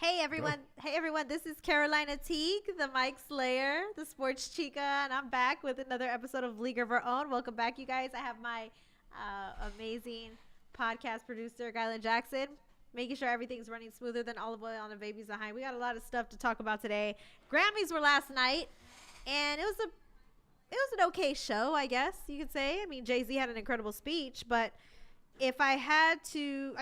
Hey everyone. Hey everyone. This is Carolina Teague, the Mike Slayer, the Sports Chica, and I'm back with another episode of League of Our Own. Welcome back, you guys. I have my amazing podcast producer, Gylan Jackson, making sure everything's running smoother than olive oil on the babies behind. We got a lot of stuff to talk about today. Grammys were last night, and it was an okay show, I guess you could say. I mean, Jay-Z had an incredible speech, but if I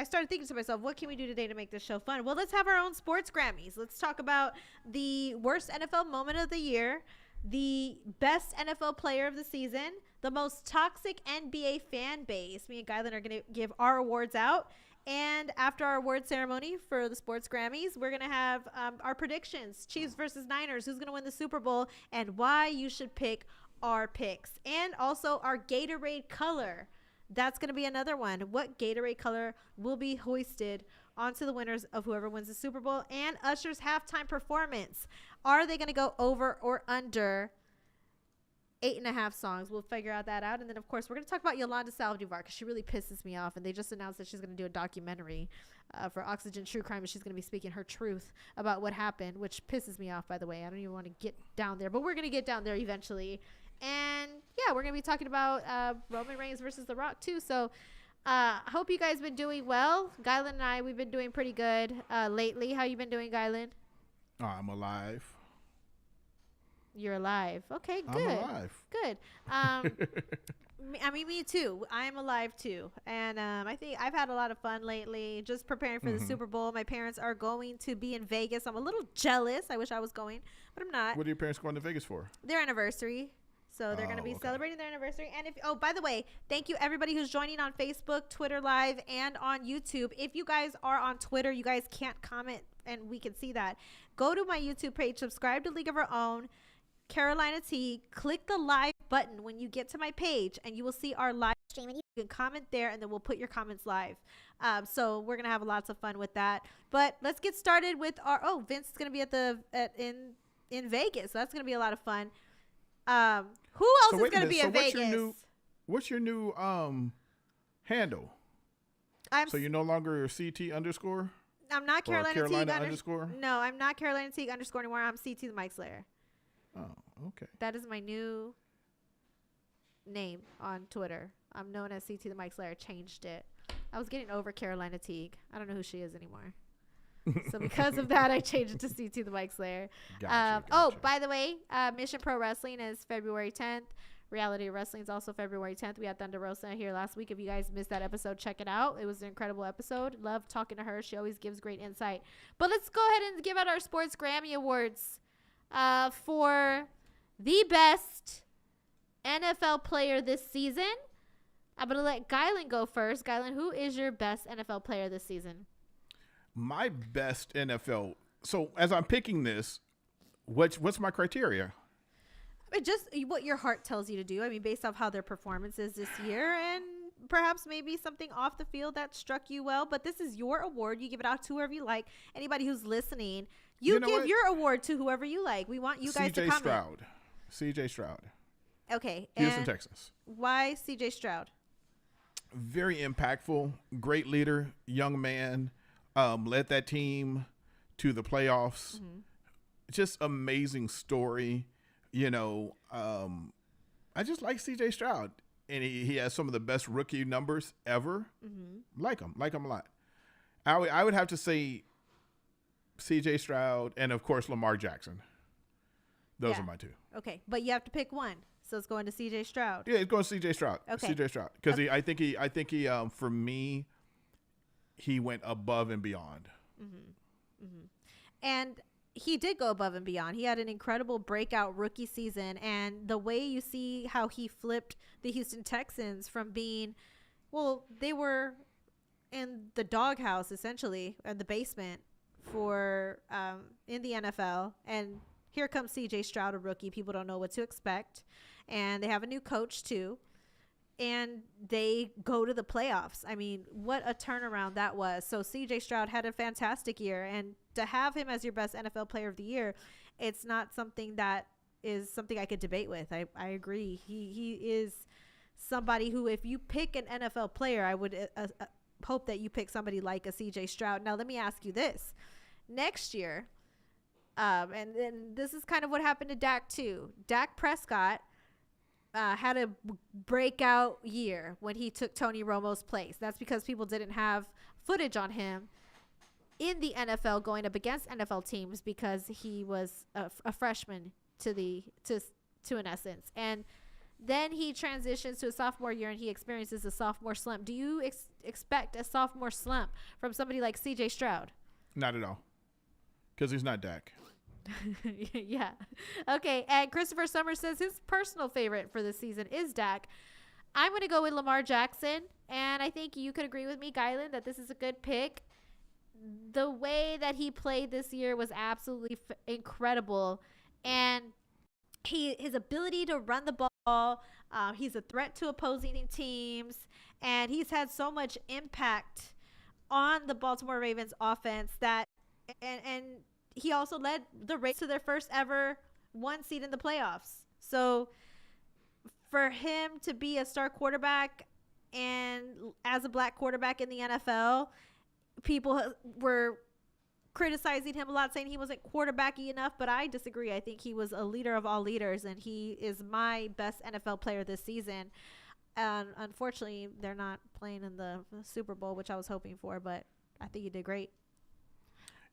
started thinking to myself, what can we do today to make this show fun? Well, let's have our own Sports Grammys. Let's talk about the worst NFL moment of the year, the best NFL player of the season, the most toxic NBA fan base. Me and Gylan are going to give our awards out. And after our award ceremony for the Sports Grammys, we're going to have our predictions, Chiefs versus Niners, who's going to win the Super Bowl, and why you should pick our picks. And also our Gatorade color. That's going to be another one. What Gatorade color will be hoisted onto the winners of whoever wins the Super Bowl? And Usher's halftime performance. Are they going to go over or under 8.5 songs? We'll figure that out. And then, of course, we're going to talk about Yolanda Saldivar because she really pisses me off. And they just announced that she's going to do a documentary for Oxygen True Crime. And she's going to be speaking her truth about what happened, which pisses me off, by the way. I don't even want to get down there. But we're going to get down there eventually. And yeah, we're going to be talking about Roman Reigns versus The Rock too. So hope you guys been doing well. Gylan and I, we've been doing pretty good lately. How you been doing, Gylan? I'm alive. You're alive. Okay, good. I'm alive. Good. I mean, me too. I am alive too. And I think I've had a lot of fun lately just preparing for the Super Bowl. My parents are going to be in Vegas. I'm a little jealous. I wish I was going, but I'm not. What are your parents going to Vegas for? Their anniversary. So they're going to be celebrating their anniversary. And by the way, thank you everybody who's joining on Facebook, Twitter Live, and on YouTube. If you guys are on Twitter, you guys can't comment and we can see that. Go to my YouTube page, subscribe to League of Our Own, Carolina Teague, click the live button when you get to my page and you will see our live stream and you can comment there and then we'll put your comments live. So we're going to have lots of fun with that. But let's get started with Vince is going to be in Vegas. So that's going to be a lot of fun. Who else is going to be in Vegas? What's your new handle? So you're no longer CT underscore? I'm not Carolina Teague underscore? No, I'm not Carolina Teague underscore anymore. I'm CT the Mike Slayer. Oh, okay. That is my new name on Twitter. I'm known as CT the Mike Slayer. Changed it. I was getting over Carolina Teague. I don't know who she is anymore. So because of that, I changed it to CT the Mike Slayer. Gotcha. By the way, Mission Pro Wrestling is February 10th. Reality Wrestling is also February 10th. We had Thunder Rosa here last week. If you guys missed that episode, check it out. It was an incredible episode. Love talking to her. She always gives great insight. But let's go ahead and give out our Sports Grammy Awards for the best NFL player this season. I'm going to let Gylan go first. Gylan, who is your best NFL player this season? My best NFL. So as I'm picking this, what's my criteria? Just what your heart tells you to do. I mean, based off how their performance is this year and perhaps maybe something off the field that struck you well. But this is your award. You give it out to whoever you like. Anybody who's listening, you give your award to whoever you like. We want you guys to comment. CJ Stroud. Okay. Houston, Texas. Why CJ Stroud? Very impactful, great leader, young man. Led that team to the playoffs. Just amazing story. I just like CJ Stroud. And he has some of the best rookie numbers ever. Like him a lot. I would have to say CJ Stroud and, of course, Lamar Jackson. Those are my two. Okay, but you have to pick one. So it's going to CJ Stroud. Yeah, it's going to CJ Stroud. Okay. CJ Stroud. Because I think he for me, he went above and beyond. And he did go above and beyond. He had an incredible breakout rookie season. And the way you see how he flipped the Houston Texans from being, they were in the doghouse, essentially, in the basement for in the NFL. And here comes CJ Stroud, a rookie. People don't know what to expect. And they have a new coach, too. And they go to the playoffs. I mean, what a turnaround that was. So CJ Stroud had a fantastic year. And to have him as your best NFL player of the year, it's not something that is something I could debate with. I agree. He is somebody who, if you pick an NFL player, I would hope that you pick somebody like a CJ Stroud. Now, let me ask you this. next year, and then this is kind of what happened to Dak too. Dak Prescott had a breakout year when he took Tony Romo's place. That's because people didn't have footage on him in the NFL going up against NFL teams because he was a freshman to an essence. And then he transitions to a sophomore year and he experiences a sophomore slump. Do you expect a sophomore slump from somebody like CJ Stroud? Not at all. Because he's not Dak. Yeah. Okay. And Christopher Summers says his personal favorite for this season is Dak. I'm going to go with Lamar Jackson. And I think you could agree with me, Gylan, that this is a good pick. The way that he played this year was absolutely incredible. And his ability to run the ball, he's a threat to opposing teams. And he's had so much impact on the Baltimore Ravens offense that and he also led the Ravens to their first ever 1 seed in the playoffs. So for him to be a star quarterback and as a black quarterback in the NFL, people were criticizing him a lot, saying he wasn't quarterbacky enough, but I disagree. I think he was a leader of all leaders, and he is my best NFL player this season. And unfortunately, they're not playing in the Super Bowl, which I was hoping for, but I think he did great.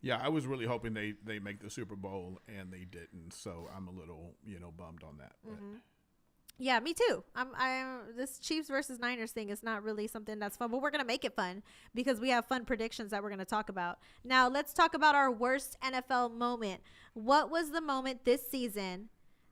Yeah, I was really hoping they make the Super Bowl, and they didn't. So I'm a little, bummed on that. Mm-hmm. Yeah, me too. This Chiefs versus Niners thing is not really something that's fun, but we're going to make it fun because we have fun predictions that we're going to talk about. Now, let's talk about our worst NFL moment. What was the moment this season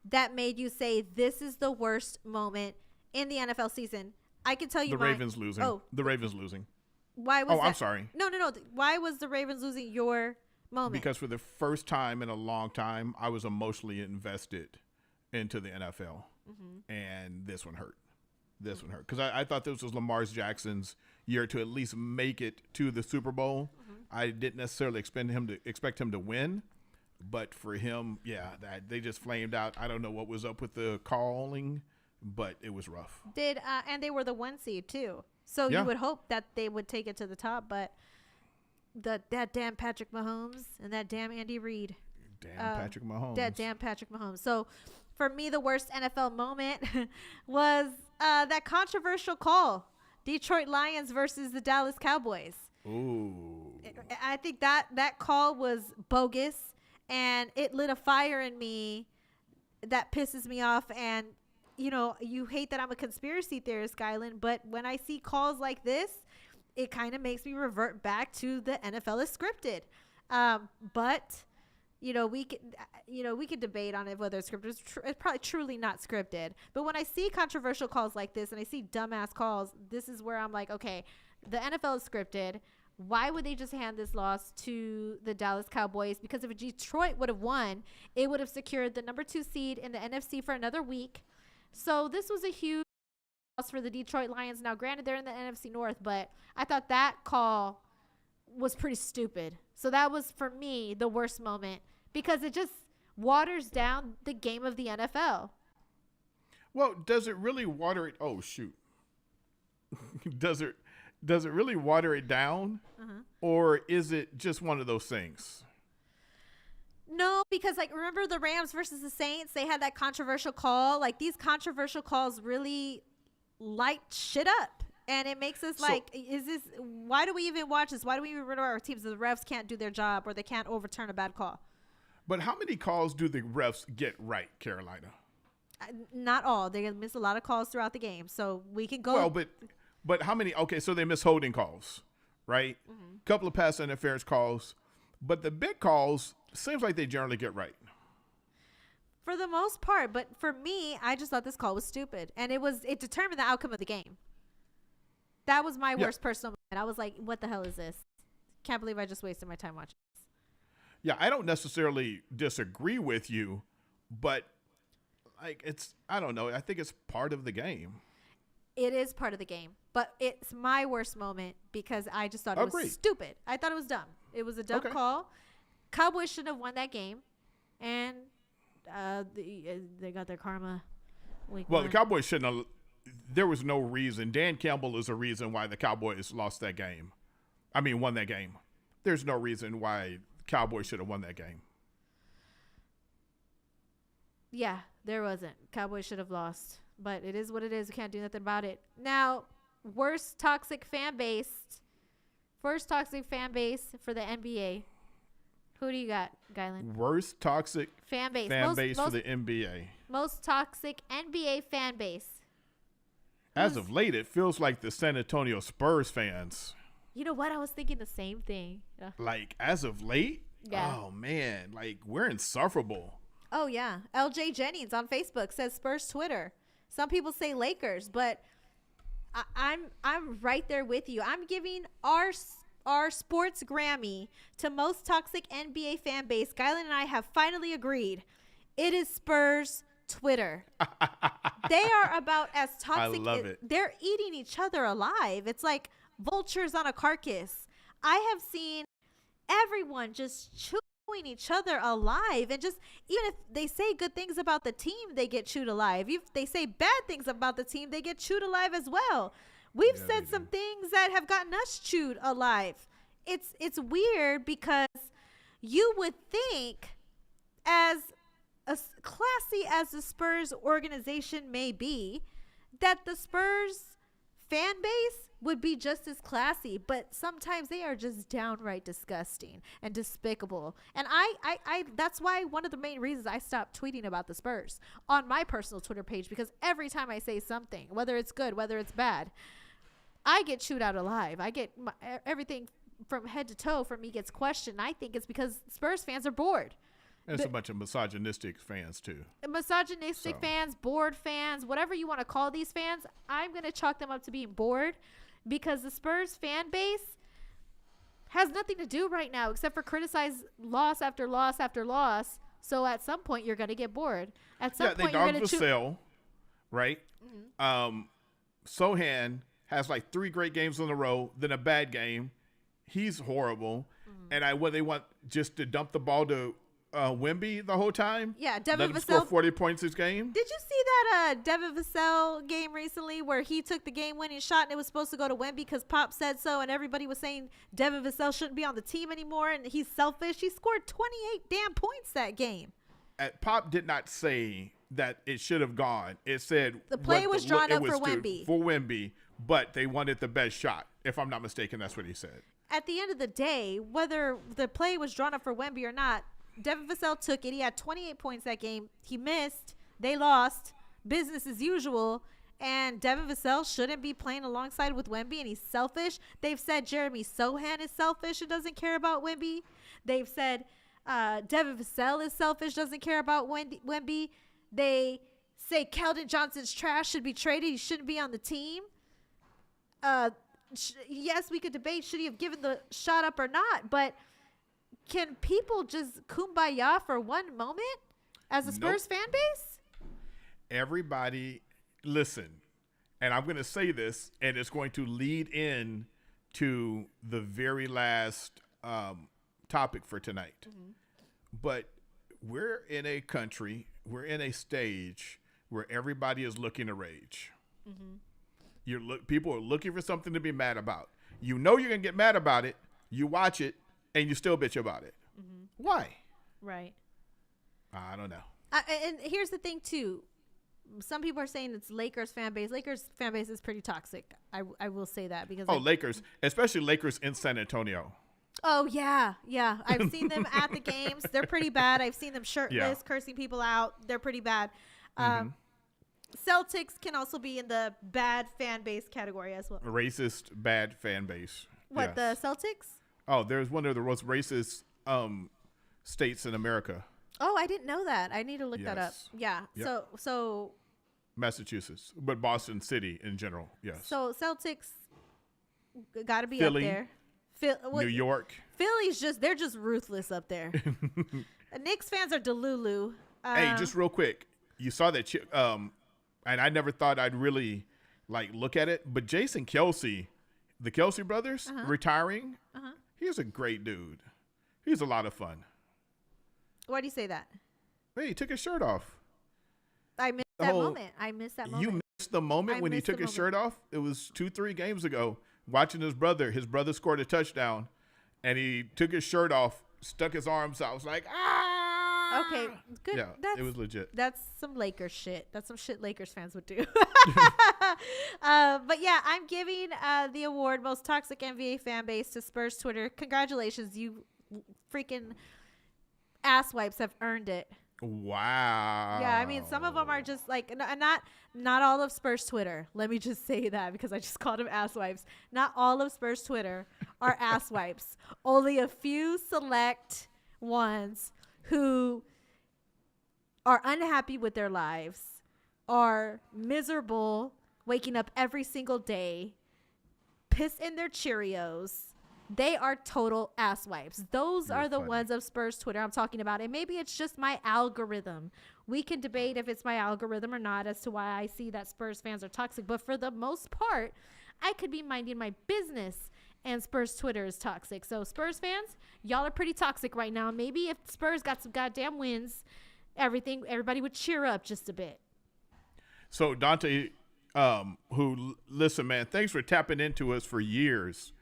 that made you say this is the worst moment in the NFL season? I can tell you the Ravens losing. Oh, the Ravens losing. Why was that? I'm sorry. No. Why was the Ravens losing your moment? Because for the first time in a long time, I was emotionally invested into the NFL. Mm-hmm. And this one hurt. Because I thought this was Lamar Jackson's year to at least make it to the Super Bowl. Mm-hmm. I didn't necessarily expect him to win. But for him, that they just flamed out. I don't know what was up with the calling, but it was rough. And they were the 1 seed too. So you would hope that they would take it to the top, but that damn Patrick Mahomes and that damn Andy Reid. Patrick Mahomes. That damn Patrick Mahomes. So for me, the worst NFL moment was that controversial call. Detroit Lions versus the Dallas Cowboys. Ooh. I think that call was bogus, and it lit a fire in me that pisses me off. And you hate that I'm a conspiracy theorist, Gylan, but when I see calls like this, it kind of makes me revert back to the NFL is scripted. But we could debate on it whether it's scripted. It's probably truly not scripted. But when I see controversial calls like this and I see dumbass calls, this is where I'm like, okay, the NFL is scripted. Why would they just hand this loss to the Dallas Cowboys? Because if Detroit would have won, it would have secured the number 2 seed in the NFC for another week. So this was a huge loss for the Detroit Lions. Now, granted, they're in the NFC North, but I thought that call was pretty stupid. So that was, for me, the worst moment because it just waters down the game of the NFL. Well, does it really water it? Oh, shoot. Does it really water it down? Uh-huh. Or is it just one of those things? No, because remember the Rams versus the Saints? They had that controversial call. These controversial calls really light shit up. And it makes us why do we even watch this? Why do we even root our teams? The refs can't do their job or they can't overturn a bad call. But how many calls do the refs get right, Carolina? Not all. They miss a lot of calls throughout the game. So we can go. Well, but how many? Okay, so they miss holding calls, right? Mm-hmm. Couple of pass interference calls. But the big calls, seems like they generally get right. For the most part. But for me, I just thought this call was stupid. And it determined the outcome of the game. That was my worst personal moment. I was like, what the hell is this? Can't believe I just wasted my time watching this. Yeah, I don't necessarily disagree with you, but I don't know. I think it's part of the game. It is part of the game, but it's my worst moment because I just thought it was stupid. I thought it was dumb. It was a dumb call. Cowboys shouldn't have won that game, and they got their karma. The Cowboys shouldn't have. There was no reason. Dan Campbell is a reason why the Cowboys lost that game. Won that game. There's no reason why Cowboys should have won that game. Yeah, there wasn't. Cowboys should have lost. But it is what it is. We can't do nothing about it. Now, worst toxic fan base for the NBA. Who do you got, Gylan? Worst toxic fan base for the NBA. Most toxic NBA fan base. As of late, it feels like the San Antonio Spurs fans. You know what? I was thinking the same thing. Yeah. Like, as of late? Yeah. Oh, man. Like, we're insufferable. Oh, yeah. LJ Jennings on Facebook says Spurs Twitter. Some people say Lakers, but I'm right there with you. I'm giving our Sports Grammy to most toxic NBA fan base. Gylan and I have finally agreed. It is Spurs Twitter. They are about as toxic. I love it. They're eating each other alive. It's like vultures on a carcass. I have seen everyone just chewing each other alive, and just even if they say good things about the team, they get chewed alive. If they say bad things about the team, they get chewed alive as well. We've said some things that have gotten us chewed alive. It's weird because you would think, as classy as the Spurs organization may be, that the Spurs fan base would be just as classy, but sometimes they are just downright disgusting and despicable. And I that's why one of the main reasons I stopped tweeting about the Spurs on my personal Twitter page, because every time I say something, whether it's good, whether it's bad, I get chewed out alive. I get everything from head to toe from me gets questioned. I think it's because Spurs fans are bored. There's a bunch of misogynistic fans, too. Misogynistic fans, bored fans, whatever you want to call these fans, I'm going to chalk them up to being bored, because the Spurs fan base has nothing to do right now except for criticize loss after loss after loss. So at some point, you're going to get bored. At some point, you're going to Vassell, right? Mm-hmm. Sohan has like 3 great games in a row, then a bad game. He's horrible. Mm-hmm. And when they want just to dump the ball to Wemby the whole time. Yeah, Devin Vassell score 40 points this game. Did you see that Devin Vassell game recently where he took the game-winning shot and it was supposed to go to Wemby because Pop said so, and everybody was saying Devin Vassell shouldn't be on the team anymore and he's selfish? He scored 28 damn points that game. Pop did not say that it should have gone. It said the play was drawn up for Wemby. For Wemby, but they wanted the best shot. If I'm not mistaken, that's what he said. At the end of the day, whether the play was drawn up for Wemby or not, Devin Vassell took it. He had 28 points that game. He missed. They lost. Business as usual. And Devin Vassell shouldn't be playing alongside with Wemby, and he's selfish. They've said Jeremy Sohan is selfish and doesn't care about Wemby. They've said Devin Vassell is selfish, doesn't care about Wemby. They say Keldon Johnson's trash, should be traded. He shouldn't be on the team. Yes, we could debate should he have given the shot up or not, but can people just kumbaya for one moment as a Spurs fan base? Everybody, listen, and I'm going to say this, and it's going to lead in to the very last topic for tonight. Mm-hmm. But we're in a country, we're in a stage where everybody is looking to rage. Mm-hmm. People are looking for something to be mad about. You know you're going to get mad about it. You watch it. And you still bitch about it. Mm-hmm. Why? Right. I don't know. And here's the thing, too. Some people are saying it's Lakers fan base. Lakers fan base is pretty toxic. I will say that. Because Lakers. Especially Lakers in San Antonio. Oh, yeah. Yeah. I've seen them at the games. They're pretty bad. I've seen them shirtless, cursing people out. They're pretty bad. Mm-hmm. Celtics can also be in the bad fan base category as well. Racist, bad fan base. What, yes. The Celtics? Oh, there's one of the most racist states in America. Oh, I didn't know that. I need to look that up. Yeah. Yep. So Massachusetts, but Boston City in general. Yes. So Celtics got to be Philly, up there. New York. Philly's they're just ruthless up there. Knicks fans are Delulu. Hey, just real quick. You saw that and I never thought I'd really look at it, but Jason Kelce, the Kelce brothers, retiring. He's a great dude. He's a lot of fun. Why do you say that? Hey, he took his shirt off. I missed that moment. You missed the moment when he took his shirt off? It was 2-3 games ago. Watching his brother scored a touchdown, and he took his shirt off stuck his arms out. I was like, ah. Okay, good. Yeah, it was legit. That's some Lakers shit. That's some shit Lakers fans would do. But yeah, I'm giving the award Most Toxic NBA Fan Base to Spurs Twitter. Congratulations, you freaking asswipes have earned it. Wow. Yeah, I mean, some of them are just like, not all of Spurs Twitter. Let me just say that because I just called them asswipes. Not all of Spurs Twitter are asswipes. Only a few select ones who are unhappy with their lives, are miserable, waking up every single day, piss in their Cheerios. They are total asswipes. Those are the ones of Spurs Twitter I'm talking about. And maybe it's just my algorithm. We can debate if it's my algorithm or not as to why I see that Spurs fans are toxic. But for the most part, I could be minding my business and Spurs Twitter is toxic. So Spurs fans, y'all are pretty toxic right now. Maybe if Spurs got some goddamn wins, everybody would cheer up just a bit. So Dante, listen, man, thanks for tapping into us for years.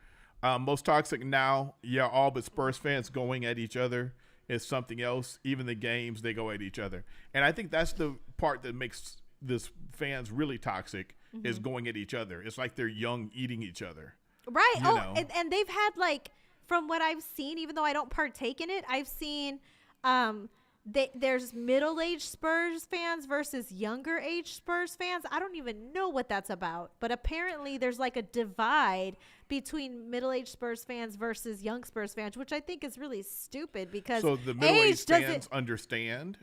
Most toxic now, yeah, all but Spurs fans going at each other is something else. Even the games, they go at each other. And I think that's the part that makes this fans really toxic is going at each other. It's like they're young eating each other. Right. And they've had, like, from what I've seen, even though I don't partake in it, I've seen there's middle-aged Spurs fans versus younger-aged Spurs fans. I don't even know what that's about. But apparently there's, like, a divide between middle-aged Spurs fans versus young Spurs fans, which I think is really stupid because so the middle-aged fans understand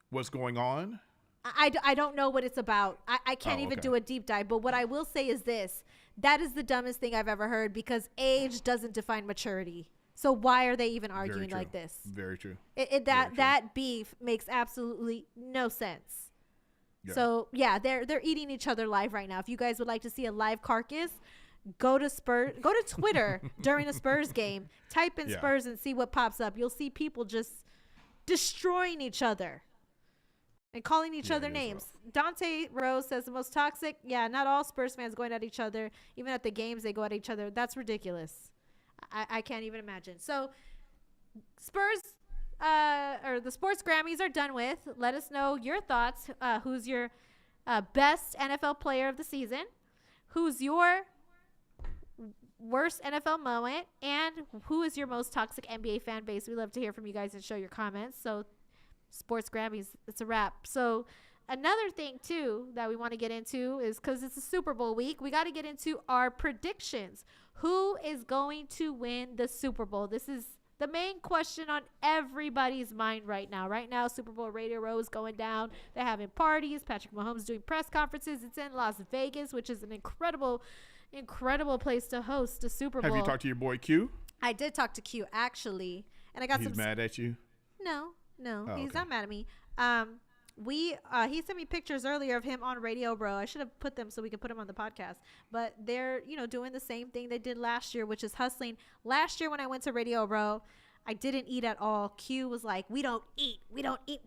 what's going on? I don't know what it's about. I can't even do a deep dive. But what I will say is this. That is the dumbest thing I've ever heard because age doesn't define maturity. So why are they even arguing like this? Very true. That beef makes absolutely no sense. Yeah. So yeah, they're eating each other live right now. If you guys would like to see a live carcass, go to Twitter during a Spurs game, type in Spurs and see what pops up. You'll see people just destroying each other and calling each other names. Rough. Dante Rose says the most toxic. Yeah, not all Spurs fans going at each other. Even at the games, they go at each other. That's ridiculous. I can't even imagine. So Spurs or the Sports Grammys are done with. Let us know your thoughts. Who's your best NFL player of the season? Who's your worst NFL moment? And who is your most toxic NBA fan base? We love to hear from you guys and show your comments. So Sports Grammys, it's a wrap. So another thing, too, that we want to get into is because it's a Super Bowl week, we got to get into our predictions. Who is going to win the Super Bowl? This is the main question on everybody's mind right now. Right now, Super Bowl Radio Row is going down. They're having parties. Patrick Mahomes doing press conferences. It's in Las Vegas, which is an incredible place to host a Super Bowl. Have you talked to your boy Q? I did talk to Q, actually. And I got He's mad at you? No, he's not mad at me. He sent me pictures earlier of him on Radio Row. I should have put them so we could put them on the podcast. But they're, doing the same thing they did last year, which is hustling. Last year when I went to Radio Row, I didn't eat at all. Q was like, we don't eat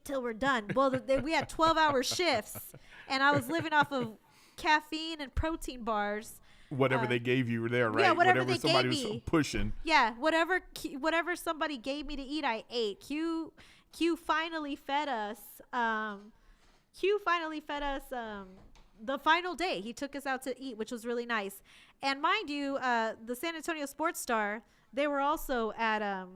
till we're done. Well, we had 12-hour shifts, and I was living off of caffeine and protein bars. Whatever they gave you there, right? Yeah, whatever they somebody gave me. was pushing. Yeah, whatever somebody gave me to eat, I ate. Q finally fed us. The final day. He took us out to eat, which was really nice. And mind you, the San Antonio Sports Star, they were also at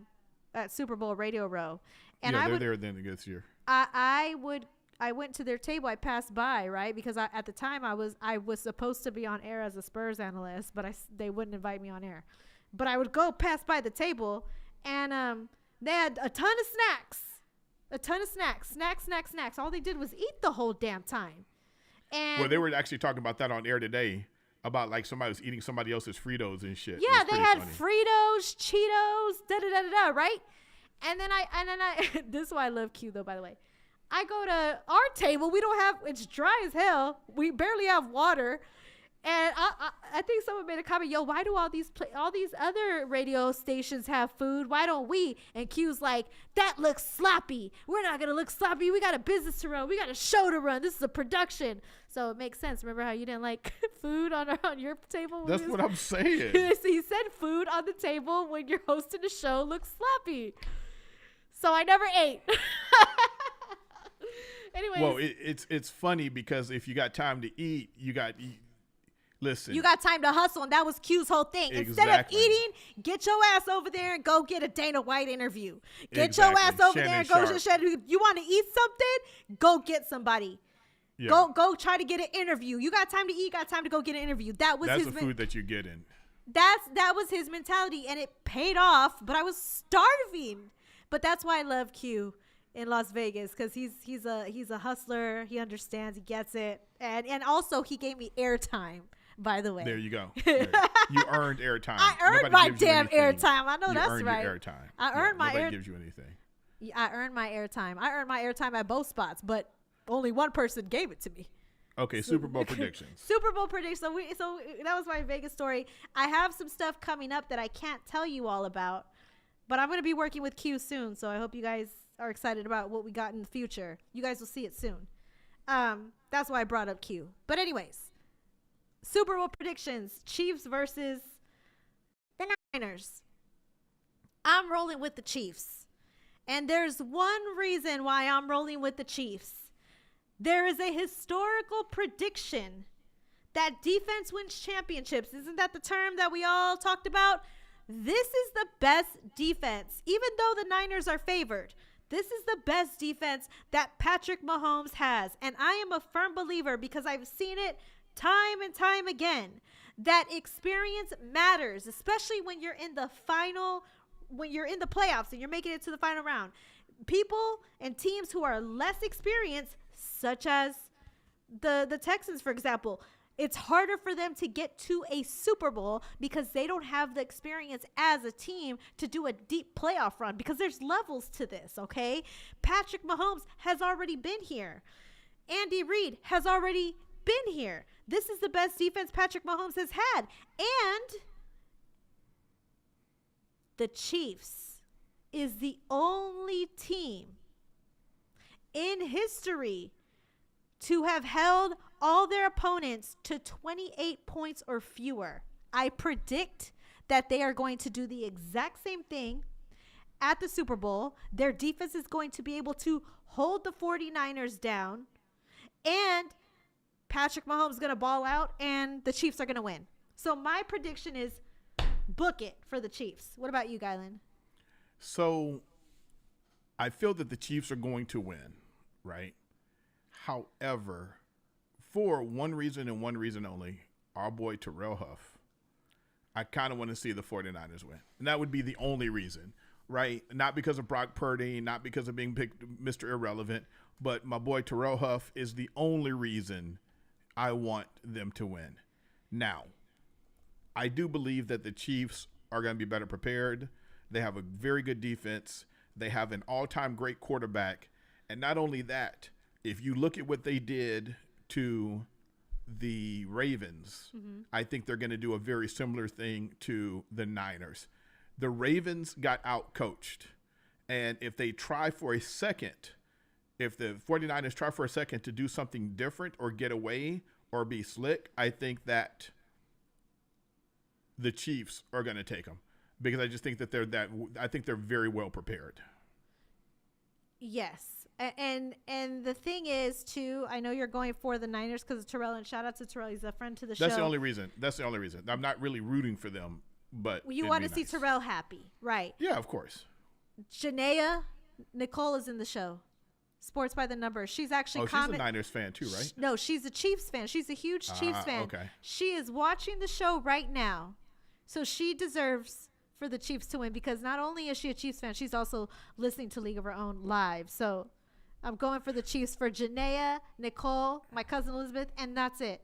Super Bowl Radio Row. And they're there then this year. I went to their table. I passed by, right? Because at the time I was supposed to be on air as a Spurs analyst, but they wouldn't invite me on air. But I would go pass by the table, and they had a ton of snacks. Snacks. All they did was eat the whole damn time. And well, they were actually talking about that on air today, about like somebody was eating somebody else's Fritos and shit. Yeah, they had funny. Fritos, Cheetos, right? And then I this is why I love Q though, by the way. I go to our table. It's dry as hell. We barely have water. And I think someone made a comment, yo, why do all these other radio stations have food? Why don't we? And Q's like, that looks sloppy. We're not going to look sloppy. We got a business to run. We got a show to run. This is a production. So it makes sense. Remember how you didn't like food on your table? That's what I'm saying. He said food on the table when you're hosting a show looks sloppy. So I never ate. Anyways. Well, it's funny because if you got time to eat, listen. You got time to hustle, and that was Q's whole thing. Exactly. Instead of eating, get your ass over there and go get a Dana White interview. Get your ass over there and go to Shannon. You want to eat something? Go get somebody. Yeah. Go try to get an interview. You got time to eat, got time to go get an interview. That's the food that you're getting. That was his mentality, and it paid off, but I was starving. But that's why I love Q in Las Vegas, because he's a hustler. He understands, he gets it. And also he gave me airtime. By the way, there you go. You earned airtime. I earned my damn airtime. I know that's right. You earned your airtime. I earned my airtime. Nobody gives you anything. I earned my airtime. I earned my airtime at both spots, but only one person gave it to me. Okay, Super Bowl predictions. Super Bowl predictions. So that was my Vegas story. I have some stuff coming up that I can't tell you all about, but I'm going to be working with Q soon, so I hope you guys are excited about what we got in the future. You guys will see it soon. That's why I brought up Q. But anyways. Super Bowl predictions, Chiefs versus the Niners. I'm rolling with the Chiefs. And there's one reason why I'm rolling with the Chiefs. There is a historical prediction that defense wins championships. Isn't that the term that we all talked about? This is the best defense. Even though the Niners are favored, this is the best defense that Patrick Mahomes has. And I am a firm believer, because I've seen it time and time again, that experience matters, especially when you're in the playoffs and you're making it to the final round. People and teams who are less experienced, such as the Texans, for example, it's harder for them to get to a Super Bowl because they don't have the experience as a team to do a deep playoff run, because there's levels to this, okay? Patrick Mahomes has already been here. Andy Reid has already been here. This is the best defense Patrick Mahomes has had. And the Chiefs is the only team in history to have held all their opponents to 28 points or fewer. I predict that they are going to do the exact same thing at the Super Bowl. Their defense is going to be able to hold the 49ers down, and Patrick Mahomes is going to ball out, and the Chiefs are going to win. So my prediction is book it for the Chiefs. What about you, Gylan? So I feel that the Chiefs are going to win, right? However, for one reason and one reason only, our boy Terrell Huff, I kind of want to see the 49ers win. And that would be the only reason, right? Not because of Brock Purdy, not because of being picked Mr. Irrelevant, but my boy Terrell Huff is the only reason I want them to win. Now, I do believe that the Chiefs are going to be better prepared. They have a very good defense. They have an all-time great quarterback. And not only that, if you look at what they did to the Ravens, I think they're going to do a very similar thing to the Niners. The Ravens got out-coached. And if they try for a second, if the 49ers try for a second to do something different or get away or be slick, I think that the Chiefs are going to take them, because I just think that they're very well prepared. Yes. And the thing is, too, I know you're going for the Niners because of Terrell, and shout out to Terrell. He's a friend to the show. That's the only reason. I'm not really rooting for them, but you want to see Terrell happy, right? Yeah, of course. Janaea Nicole is in the show. Sports by the Numbers. She's actually she's a Niners fan too, right? No, she's a Chiefs fan. She's a huge Chiefs fan. Okay. She is watching the show right now. So she deserves for the Chiefs to win, because not only is she a Chiefs fan, she's also listening to League of Her Own live. So I'm going for the Chiefs for Janaea, Nicole, my cousin Elizabeth, and that's it.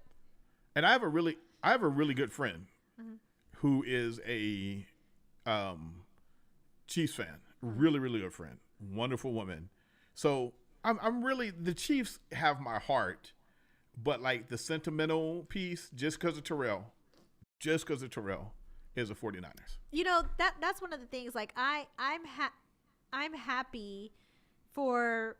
And I have a really good friend who is a Chiefs fan. Really, really good friend. Wonderful woman. So I'm really, the Chiefs have my heart, but like the sentimental piece, just because of Terrell, is the 49ers. You know, that's one of the things. Like I'm happy for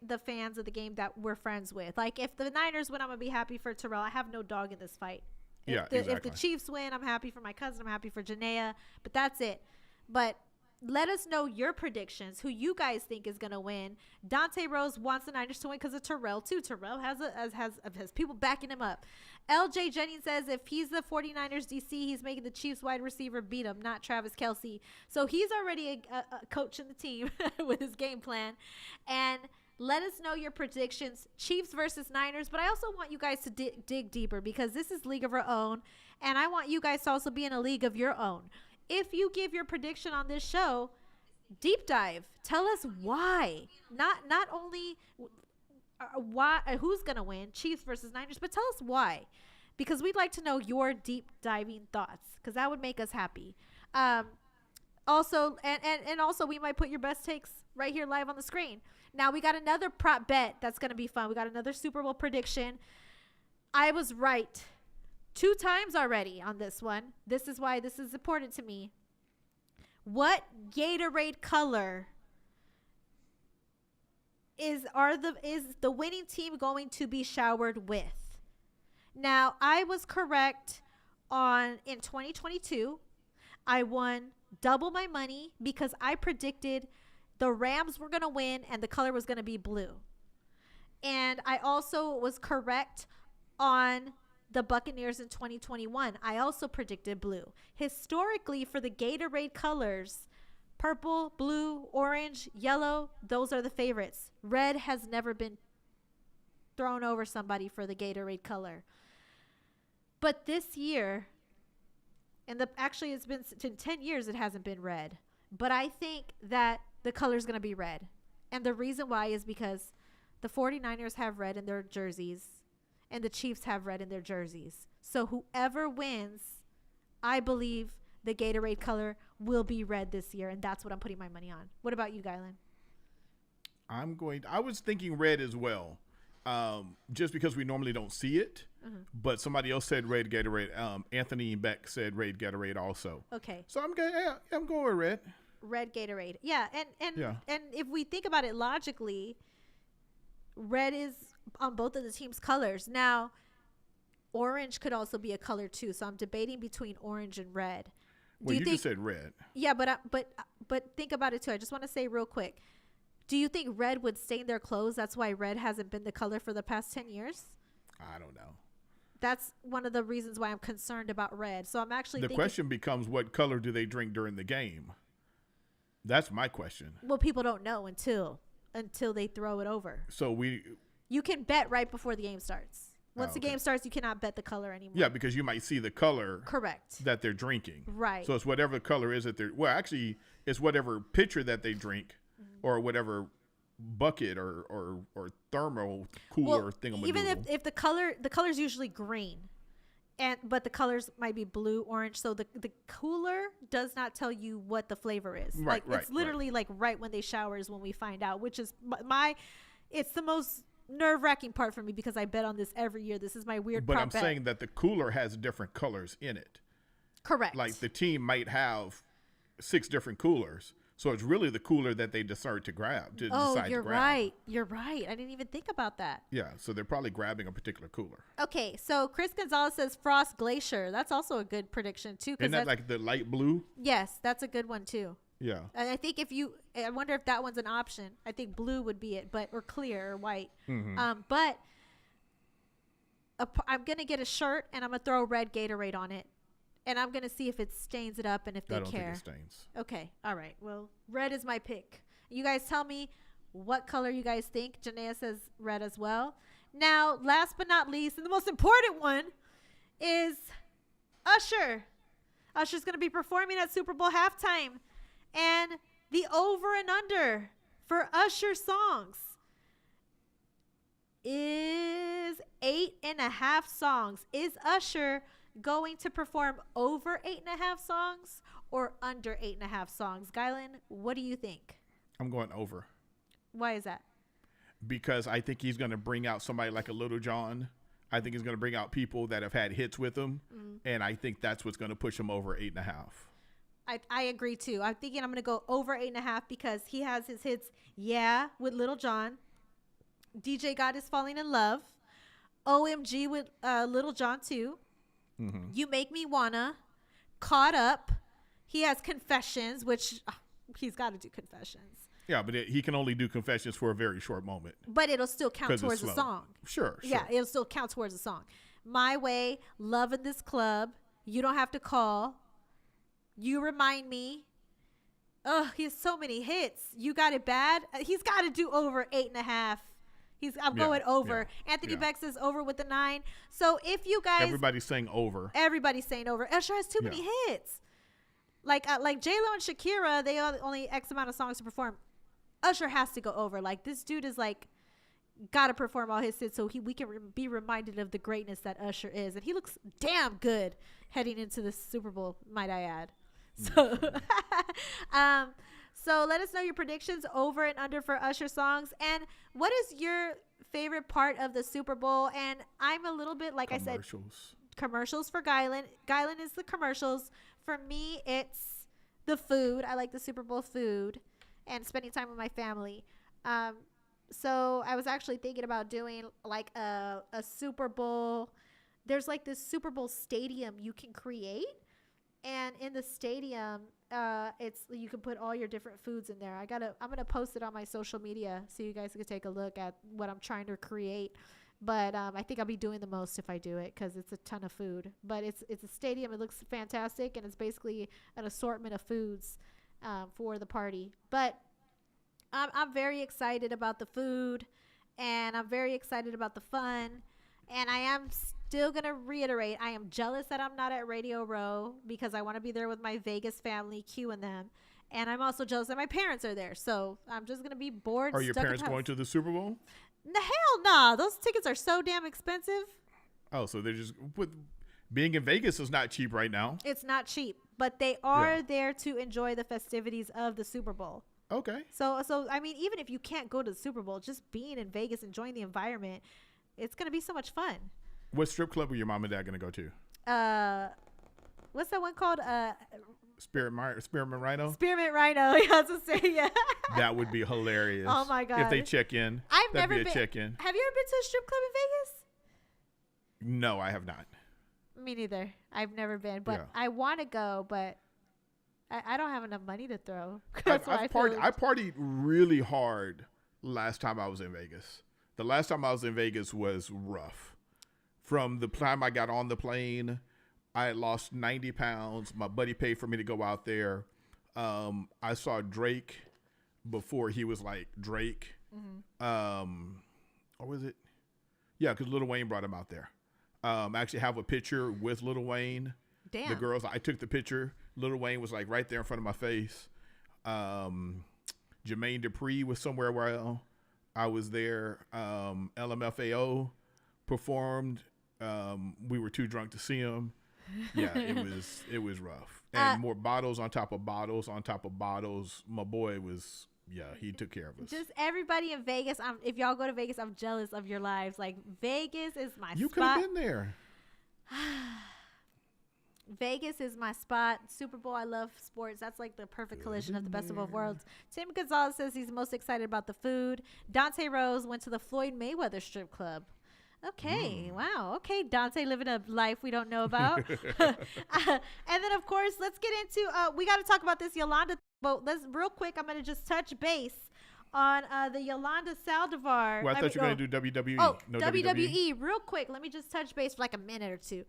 the fans of the game that we're friends with. Like if the Niners win, I'm gonna be happy for Terrell. I have no dog in this fight. If the Chiefs win, I'm happy for my cousin. I'm happy for Janaea. But that's it. But let us know your predictions, who you guys think is going to win. Dante Rose wants the Niners to win because of Terrell, too. Terrell has people backing him up. LJ Jennings says if he's the 49ers DC, he's making the Chiefs wide receiver beat him, not Travis Kelce. So he's already a coach in the team with his game plan. And let us know your predictions, Chiefs versus Niners. But I also want you guys to dig deeper because this is League of Our Own. And I want you guys to also be in a league of your own. If you give your prediction on this show, deep dive. Tell us why. Not only why who's going to win, Chiefs versus Niners, but tell us why. Because we'd like to know your deep diving thoughts because that would make us happy. Also we might put your best takes right here live on the screen. Now we got another prop bet that's going to be fun. We got another Super Bowl prediction. I was right 2 times already on this one. This is why this is important to me. What Gatorade color is the winning team going to be showered with? Now, I was correct in 2022. I won double my money because I predicted the Rams were going to win and the color was going to be blue. And I also was correct on the Buccaneers in 2021. I also predicted blue. Historically, for the Gatorade colors, purple, blue, orange, yellow, those are the favorites. Red has never been thrown over somebody for the Gatorade color. But this year, actually it's been in 10 years it hasn't been red. But I think that the color is going to be red. And the reason why is because the 49ers have red in their jerseys. And the Chiefs have red in their jerseys. So whoever wins, I believe the Gatorade color will be red this year. And that's what I'm putting my money on. What about you, Gylan? I was thinking red as well. Just because we normally don't see it. Mm-hmm. But somebody else said red Gatorade. Anthony Beck said red Gatorade also. Okay. So I'm going with red. Red Gatorade. Yeah. And if we think about it logically, red is on both of the team's colors. Now, orange could also be a color too. So I'm debating between orange and red. Well, you just said red. Yeah, but think about it too. I just want to say real quick. Do you think red would stain their clothes? That's why red hasn't been the color for the past 10 years? I don't know. That's one of the reasons why I'm concerned about red. So I'm actually The question becomes, what color do they drink during the game? That's my question. Well, people don't know until they throw it over. So you can bet right before the game starts. Once the game starts, you cannot bet the color anymore. Yeah, because you might see the color. Correct. That they're drinking. Right. So it's whatever color is that they're. Well, actually, it's whatever pitcher that they drink, or whatever bucket or thermal cooler thingamadoodle. Even if the color's usually green, but the colors might be blue, orange. So the cooler does not tell you what the flavor is. Right. It's literally like right when they shower is when we find out, which is it's the most nerve-wracking part for me because I bet on this every year. This is my weird But prop I'm bet. saying that the cooler has different colors in it. Correct. Like the team might have 6 different coolers. So it's really the cooler that they decide to grab. You're right. You're right. I didn't even think about that. Yeah, so they're probably grabbing a particular cooler. Okay, so Chris Gonzalez says Frost Glacier. That's also a good prediction, too. Isn't that like the light blue? Yes, that's a good one, too. Yeah. And I think I wonder if that one's an option. I think blue would be it, or clear or white. Mm-hmm. But I'm going to get a shirt and I'm going to throw red Gatorade on it. And I'm going to see if it stains it up and if they care. I don't think it stains. Okay. All right. Well, red is my pick. You guys tell me what color you guys think. Janaea says red as well. Now, last but not least, and the most important one is Usher. Usher's going to be performing at Super Bowl halftime. And the over and under for Usher songs is 8.5 songs. Is Usher going to perform over 8.5 songs or under 8.5 songs? Gylan, what do you think? I'm going over. Why is that? Because I think he's going to bring out somebody like a Little John I think he's going to bring out people that have had hits with him, and I think that's what's going to push him over 8.5. I agree too. I'm thinking I'm going to go over 8.5 because he has his hits. Yeah, with Lil Jon. DJ God is Falling in Love. OMG with Lil Jon too. You Make Me Wanna. Caught Up. He has Confessions, which he's got to do Confessions. Yeah, but he can only do Confessions for a very short moment. But it'll still count towards the song. Sure. Yeah, it'll still count towards the song. My Way, Love in This Club, You Don't Have to Call, You Remind Me. Oh, he has so many hits. You Got It Bad. He's got to do over 8.5. I'm going over. Yeah, Anthony Beck says over with the 9. So if you guys, everybody's saying over. Everybody's saying over. Usher has too many hits. Like J-Lo and Shakira, they only X amount of songs to perform. Usher has to go over. Like, this dude is like got to perform all his hits so we can be reminded of the greatness that Usher is, and he looks damn good heading into the Super Bowl, might I add. So, so let us know your predictions over and under for Usher songs, and what is your favorite part of the Super Bowl? And I'm a little bit like I said, commercials for Guylan. Guylan is the commercials. For me, it's the food. I like the Super Bowl food and spending time with my family. So I was actually thinking about doing like a Super Bowl. There's like this Super Bowl stadium you can create. And in the stadium, you can put all your different foods in there. I'm going to post it on my social media so you guys can take a look at what I'm trying to create. But I think I'll be doing the most if I do it because it's a ton of food. But it's a stadium. It looks fantastic, and it's basically an assortment of foods for the party. But I'm very excited about the food, and I'm very excited about the fun. And I am still going to reiterate, I am jealous that I'm not at Radio Row because I want to be there with my Vegas family, Q and them. And I'm also jealous that my parents are there. So I'm just going to be bored. Are your parents going to the Super Bowl? The hell no. Those tickets are so damn expensive. Oh, so they're just being in Vegas is not cheap right now. It's not cheap, but they are there to enjoy the festivities of the Super Bowl. Okay. So I mean, even if you can't go to the Super Bowl, just being in Vegas, enjoying the environment, it's going to be so much fun. What strip club are your mom and dad going to go to? What's that one called? Spearmint Rhino? Spearmint Rhino. Yeah, I was going to say, yeah. That would be hilarious. Oh, my God. If they check in. I've never been. Check-in. Have you ever been to a strip club in Vegas? No, I have not. Me neither. I've never been. But I want to go, but I don't have enough money to throw. I partied really hard last time I was in Vegas. The last time I was in Vegas was rough. From the time I got on the plane, I had lost 90 pounds. My buddy paid for me to go out there. I saw Drake before he was like Drake. Or was it? Yeah, because Lil Wayne brought him out there. I actually have a picture with Lil Wayne. Damn. The girls, I took the picture. Lil Wayne was like right there in front of my face. Jermaine Dupri was somewhere where I was there. LMFAO performed. We were too drunk to see him. Yeah, it was rough. And more bottles on top of bottles on top of bottles. My boy was, he took care of us. Just everybody in Vegas. If y'all go to Vegas, I'm jealous of your lives. Like, Vegas is my spot. You could have been there. Vegas is my spot. Super Bowl, I love sports. That's like the perfect collision of the best of both worlds. Tim Gonzalez says he's most excited about the food. Dante Rose went to the Floyd Mayweather strip club. Okay, wow. Okay, Dante living a life we don't know about. And then, of course, let's get into, we got to talk about this Yolanda. But let's real quick, I'm going to just touch base on the Yolanda Saldivar. Well, I thought you were going to do WWE. Oh, no WWE. Real quick, let me just touch base for like a minute or two,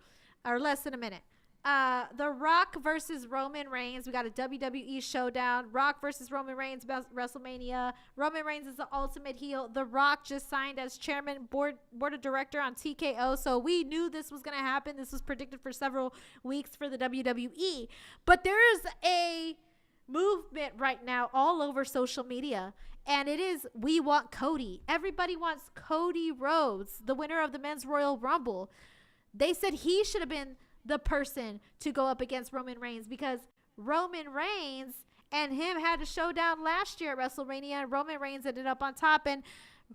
or less than a minute. The Rock versus Roman Reigns. We got a WWE showdown. Rock versus Roman Reigns, WrestleMania. Roman Reigns is the ultimate heel. The Rock just signed as chairman, board of director on TKO. So we knew this was going to happen. This was predicted for several weeks for the WWE. But there is a movement right now all over social media, and it is We Want Cody. Everybody wants Cody Rhodes, the winner of the Men's Royal Rumble. They said he should have been the person to go up against Roman Reigns because Roman Reigns and him had a showdown last year at WrestleMania, and Roman Reigns ended up on top, and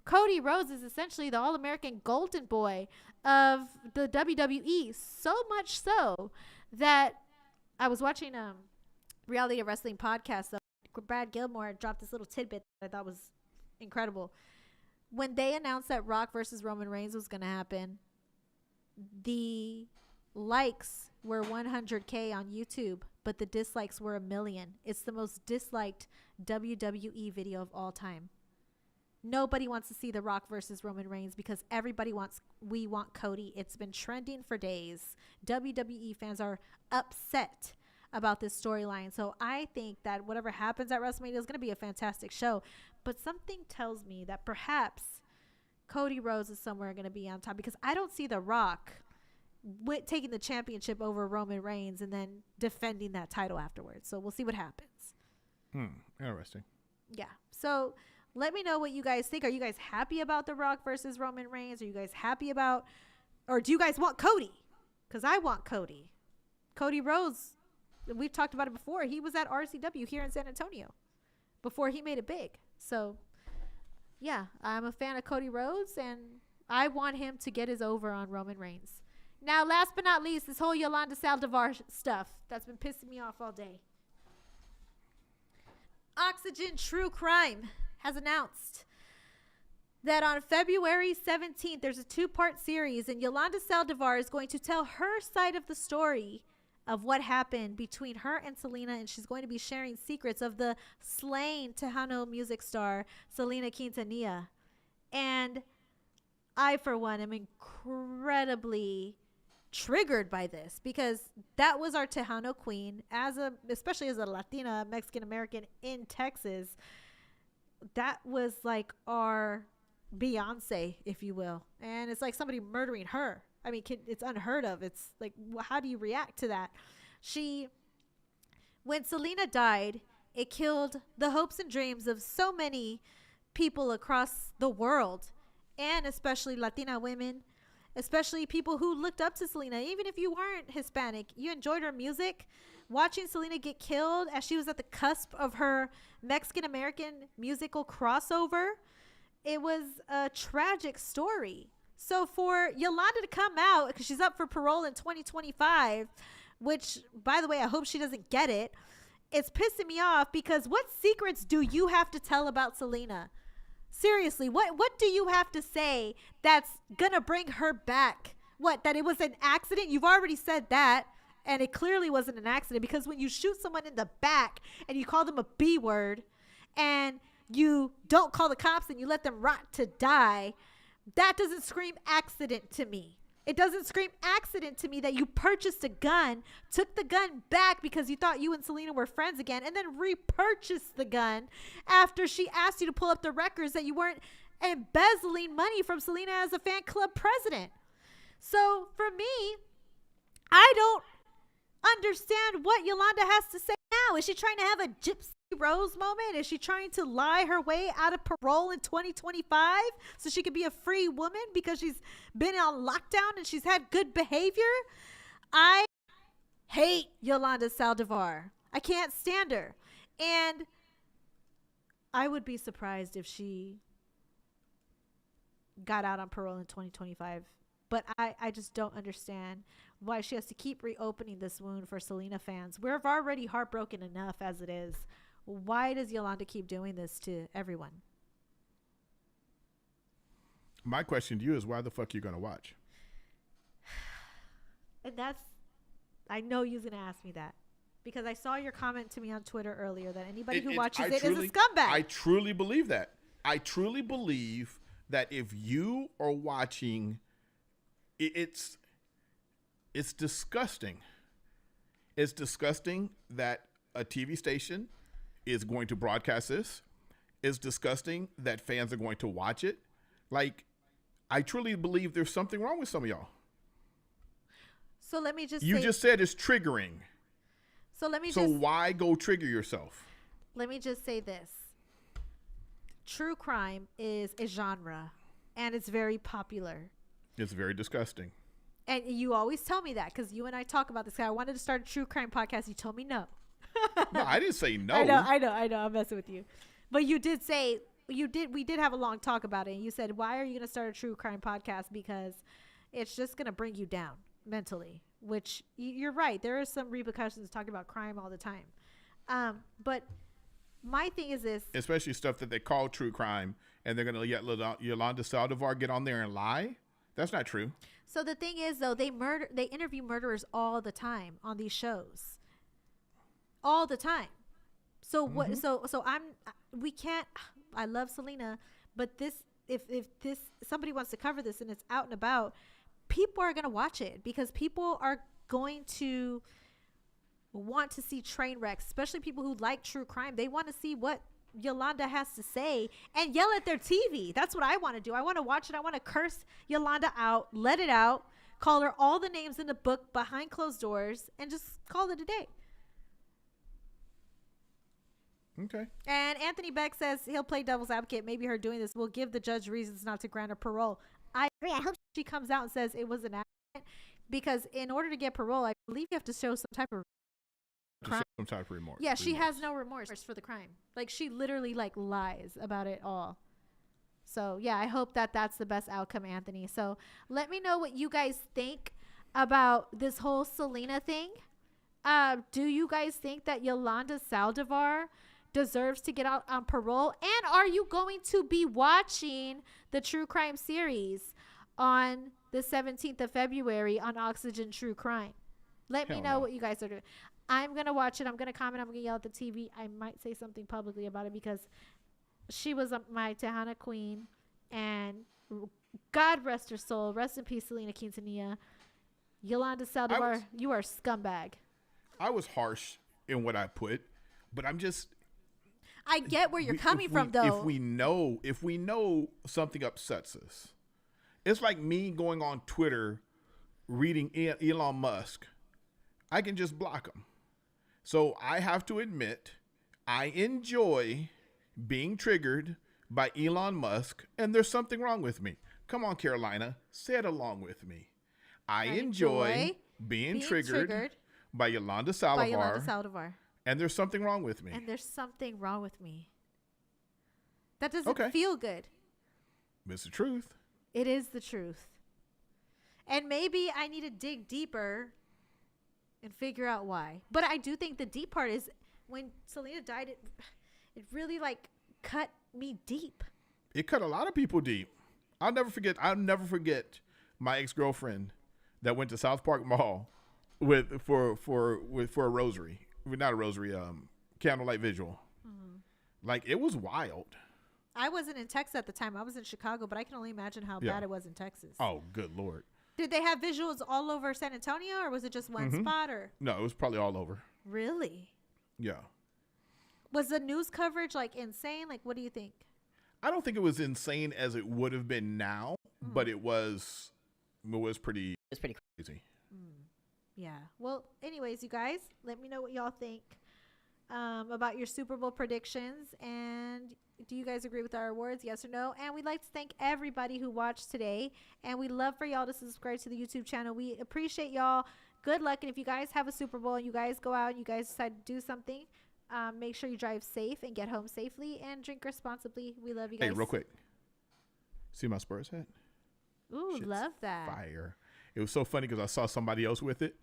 Cody Rhodes is essentially the All-American Golden Boy. of the WWE, so much so that I was watching reality wrestling podcast. So Brad Gilmore dropped this little tidbit that I thought was incredible. When they announced that Rock versus Roman Reigns was going to happen, the likes were 100K on YouTube, but the dislikes were 1 million. It's the most disliked WWE video of all time. Nobody wants to see The Rock versus Roman Reigns because we want Cody. It's been trending for days. WWE fans are upset about this storyline. So I think that whatever happens at WrestleMania is going to be a fantastic show. But something tells me that perhaps Cody Rhodes is somewhere going to be on top, because I don't see The Rock taking the championship over Roman Reigns and then defending that title afterwards. So we'll see what happens. Interesting. Yeah. So let me know what you guys think. Are you guys happy about The Rock versus Roman Reigns? Are you guys happy about, or do you guys want Cody? Because I want Cody. Cody Rhodes, we've talked about it before. He was at RCW here in San Antonio before he made it big. So, yeah, I'm a fan of Cody Rhodes, and I want him to get his over on Roman Reigns. Now, last but not least, this whole Yolanda Saldivar stuff that's been pissing me off all day. Oxygen True Crime has announced that on February 17th, there's a 2-part series, and Yolanda Saldivar is going to tell her side of the story of what happened between her and Selena, and she's going to be sharing secrets of the slain Tejano music star Selena Quintanilla. And I, for one, am incredibly triggered by this, because that was our Tejano queen, especially as a Latina Mexican American in Texas. That was like our Beyonce, if you will. And it's like somebody murdering her. I mean, it's unheard of. It's like, how do you react to that? When Selena died, it killed the hopes and dreams of so many people across the world, and especially Latina women, especially people who looked up to Selena. Even if you weren't Hispanic, you enjoyed her music. Watching Selena get killed as she was at the cusp of her Mexican-American musical crossover, it was a tragic story. So for Yolanda to come out, because she's up for parole in 2025, which, by the way, I hope she doesn't get it, it's pissing me off, because what secrets do you have to tell about Selena? Seriously, what do you have to say that's going to bring her back? What, that it was an accident? You've already said that, and it clearly wasn't an accident, because when you shoot someone in the back and you call them a B word and you don't call the cops and you let them rot to die, that doesn't scream accident to me. It doesn't scream accident to me that you purchased a gun, took the gun back because you thought you and Selena were friends again, and then repurchased the gun after she asked you to pull up the records that you weren't embezzling money from Selena as a fan club president. So for me, I don't understand what Yolanda has to say now. Is she trying to have a Gypsy Rose moment? Is she trying to lie her way out of parole in 2025 so she could be a free woman because she's been on lockdown and she's had good behavior? I hate Yolanda Saldivar. I can't stand her. And I would be surprised if she got out on parole in 2025. But I just don't understand why she has to keep reopening this wound for Selena fans. We're already heartbroken enough as it is. Why does Yolanda keep doing this to everyone? My question to you is, why the fuck are you going to watch? And I know you're going to ask me that, because I saw your comment to me on Twitter earlier that anybody who watches it is a scumbag. I truly believe that. I truly believe that if you are watching, it's disgusting. It's disgusting that a TV station is going to broadcast this. It's disgusting that fans are going to watch it. Like, I truly believe there's something wrong with some of y'all. So let me just You just said it's triggering. So why go trigger yourself? Let me just say this. True crime is a genre, and it's very popular. It's very disgusting. And you always tell me that, because you and I talk about this. I wanted to start a true crime podcast. You told me no. No, I didn't say no. I know. I'm messing with you. But you did say, we did have a long talk about it. And you said, why are you going to start a true crime podcast? Because it's just going to bring you down mentally, which you're right. There are some repercussions talking about crime all the time. But my thing is this. Especially stuff that they call true crime, and they're going to let Yolanda Saldivar get on there and lie. That's not true. So the thing is, though, they interview murderers all the time on these shows. All the time. So what? So we can't. I love Selena, but this, if somebody wants to cover this and it's out and about, people are gonna watch it because people are going to want to see train wrecks, especially people who like true crime. They want to see what Yolanda has to say and yell at their TV. That's what I want to do. I want to watch it. I want to curse Yolanda out, let it out, call her all the names in the book behind closed doors, and just call it a day. Okay. And Anthony Beck says he'll play devil's advocate. Maybe her doing this will give the judge reasons not to grant her parole. I agree. I hope she comes out and says it was an accident, because in order to get parole, I believe you have to show some type of crime. Some type of remorse. Yeah, she has no remorse for the crime. Like, she literally lies about it all. So yeah, I hope that that's the best outcome, Anthony. So let me know what you guys think about this whole Selena thing. Do you guys think that Yolanda Saldivar deserves to get out on parole? And are you going to be watching the true crime series on the 17th of February on Oxygen True Crime? Let me know what you guys are doing. I'm going to watch it. I'm going to comment. I'm going to yell at the TV. I might say something publicly about it because she was my Tejana queen, and God rest her soul. Rest in peace, Selena Quintanilla. Yolanda Saldivar, you are a scumbag. I was harsh in what I put, but I'm just... I get where you're coming from, though. If we know something upsets us, it's like me going on Twitter, reading Elon Musk. I can just block him. So I have to admit, I enjoy being triggered by Elon Musk, and there's something wrong with me. Come on, Carolina, say it along with me. I enjoy being triggered by Yolanda Saldivar. And there's something wrong with me. And there's something wrong with me. That doesn't feel good. It's the truth. It is the truth. And maybe I need to dig deeper and figure out why. But I do think the deep part is when Selena died, it really cut me deep. It cut a lot of people deep. I'll never forget my ex-girlfriend that went to South Park Mall for a rosary. Not a rosary, candlelight vigil. Mm-hmm. It was wild. I wasn't in Texas at the time. I was in Chicago, but I can only imagine how bad it was in Texas. Oh, good Lord. Did they have visuals all over San Antonio, or was it just one spot? Or no, it was probably all over. Really? Yeah. Was the news coverage insane? What do you think? I don't think it was insane as it would have been now, but it was pretty crazy. Yeah. Well, anyways, you guys, let me know what y'all think about your Super Bowl predictions. And do you guys agree with our awards? Yes or no? And we'd like to thank everybody who watched today. And we'd love for y'all to subscribe to the YouTube channel. We appreciate y'all. Good luck. And if you guys have a Super Bowl and you guys go out and you guys decide to do something, make sure you drive safe and get home safely and drink responsibly. We love you guys. Hey, real quick. See my Spurs hat? Ooh, Shit's love that. Fire. It was so funny because I saw somebody else with it.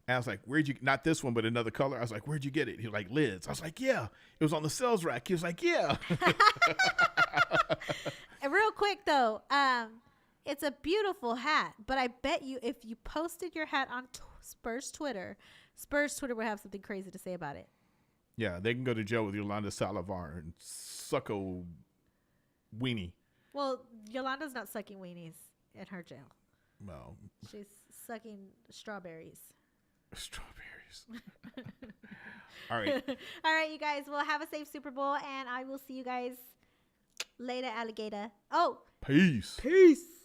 And I was like, not this one, but another color. I was like, where'd you get it? He was like, Lids. I was like, yeah. It was on the sales rack. He was like, yeah. And real quick, though, it's a beautiful hat. But I bet you if you posted your hat on Spurs Twitter would have something crazy to say about it. Yeah, they can go to jail with Yolanda Saldivar and suck a weenie. Well, Yolanda's not sucking weenies in her jail. Well, she's sucking strawberries. All right. All right, you guys. Well, have a safe Super Bowl, and I will see you guys later, alligator. Oh. Peace. Peace.